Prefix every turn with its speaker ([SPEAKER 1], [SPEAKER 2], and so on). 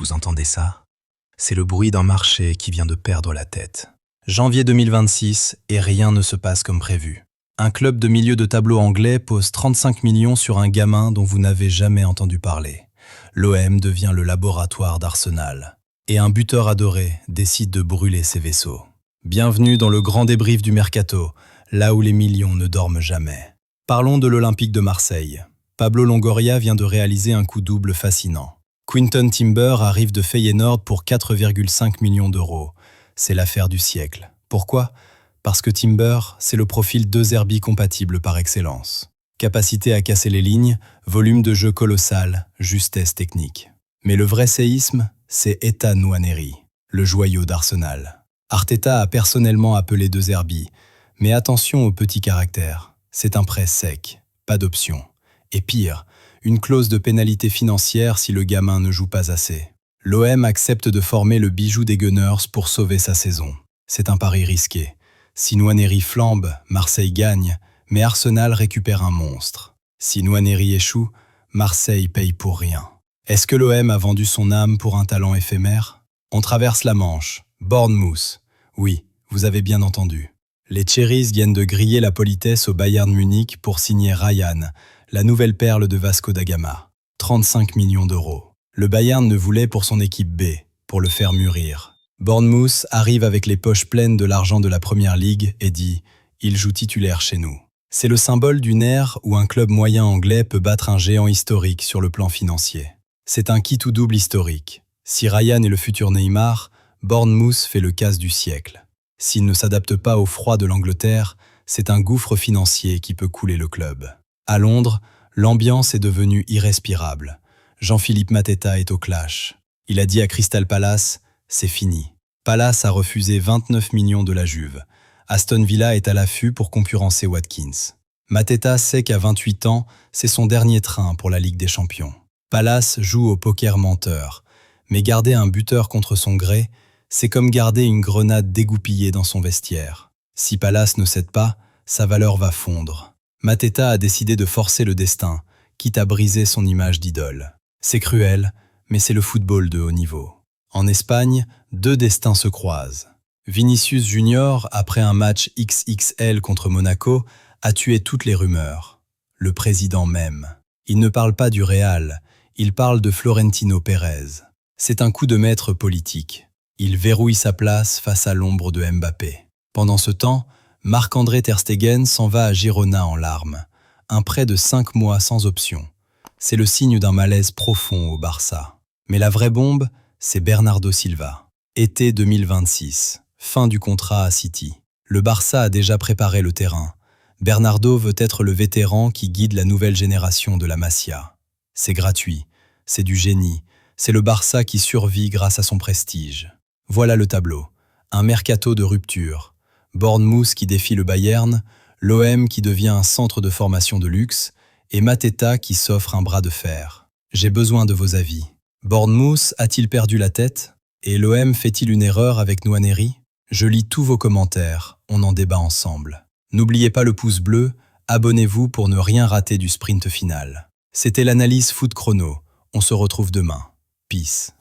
[SPEAKER 1] Vous entendez ça? C'est le bruit d'un marché qui vient de perdre la tête. Janvier 2026 et rien ne se passe comme prévu. Un club de milieu de tableau anglais pose 35 millions sur un gamin dont vous n'avez jamais entendu parler. L'OM devient le laboratoire d'Arsenal. Et un buteur adoré décide de brûler ses vaisseaux. Bienvenue dans le grand débrief du Mercato, là où les millions ne dorment jamais. Parlons de l'Olympique de Marseille. Pablo Longoria vient de réaliser un coup double fascinant. Quinton Timber arrive de Feyenoord pour 4,5 millions d'euros. C'est l'affaire du siècle. Pourquoi? Parce que Timber, c'est le profil De Zerbi compatible par excellence. Capacité à casser les lignes, volume de jeu colossal, justesse technique. Mais le vrai séisme, c'est Ethan Nwaneri, le joyau d'Arsenal. Arteta a personnellement appelé De Zerbi, mais attention au petit caractère. C'est un prêt sec, pas d'option. Et pire, une clause de pénalité financière si le gamin ne joue pas assez. L'OM accepte de former le bijou des Gunners pour sauver sa saison. C'est un pari risqué. Si Nwaneri flambe, Marseille gagne, mais Arsenal récupère un monstre. Si Nwaneri échoue, Marseille paye pour rien. Est-ce que l'OM a vendu son âme pour un talent éphémère? On traverse la Manche. Bournemouth. Oui, vous avez bien entendu. Les Cherries viennent de griller la politesse au Bayern Munich pour signer Ryan, la nouvelle perle de Vasco da Gama. 35 millions d'euros. Le Bayern ne voulait pour son équipe B, pour le faire mûrir. Bournemouth arrive avec les poches pleines de l'argent de la Première Ligue et dit « Il joue titulaire chez nous ». C'est le symbole d'une ère où un club moyen anglais peut battre un géant historique sur le plan financier. C'est un kit ou double historique. Si Ryan est le futur Neymar, Bournemouth fait le casse du siècle. S'il ne s'adapte pas au froid de l'Angleterre, c'est un gouffre financier qui peut couler le club. À Londres, l'ambiance est devenue irrespirable. Jean-Philippe Mateta est au clash. Il a dit à Crystal Palace « C'est fini ». Palace a refusé 29 millions de la Juve. Aston Villa est à l'affût pour concurrencer Watkins. Mateta sait qu'à 28 ans, c'est son dernier train pour la Ligue des Champions. Palace joue au poker menteur, mais garder un buteur contre son gré, c'est comme garder une grenade dégoupillée dans son vestiaire. Si Palace ne cède pas, sa valeur va fondre. Mateta a décidé de forcer le destin, quitte à briser son image d'idole. C'est cruel, mais c'est le football de haut niveau. En Espagne, deux destins se croisent. Vinicius Junior, après un match XXL contre Monaco, a tué toutes les rumeurs. Le président même. Il ne parle pas du Real, il parle de Florentino Pérez. C'est un coup de maître politique. Il verrouille sa place face à l'ombre de Mbappé. Pendant ce temps, Marc-André Ter Stegen s'en va à Girona en larmes. Un prêt de 5 mois sans option. C'est le signe d'un malaise profond au Barça. Mais la vraie bombe, c'est Bernardo Silva. Été 2026, fin du contrat à City. Le Barça a déjà préparé le terrain. Bernardo veut être le vétéran qui guide la nouvelle génération de la Masia. C'est gratuit, c'est du génie, c'est le Barça qui survit grâce à son prestige. Voilà le tableau. Un mercato de rupture. Bournemouth qui défie le Bayern, l'OM qui devient un centre de formation de luxe et Mateta qui s'offre un bras de fer. J'ai besoin de vos avis. Bournemouth a-t-il perdu la tête? Et l'OM fait-il une erreur avec Nwaneri? Je lis tous vos commentaires, on en débat ensemble. N'oubliez pas le pouce bleu, abonnez-vous pour ne rien rater du sprint final. C'était l'analyse Foot Chrono. On se retrouve demain. Peace.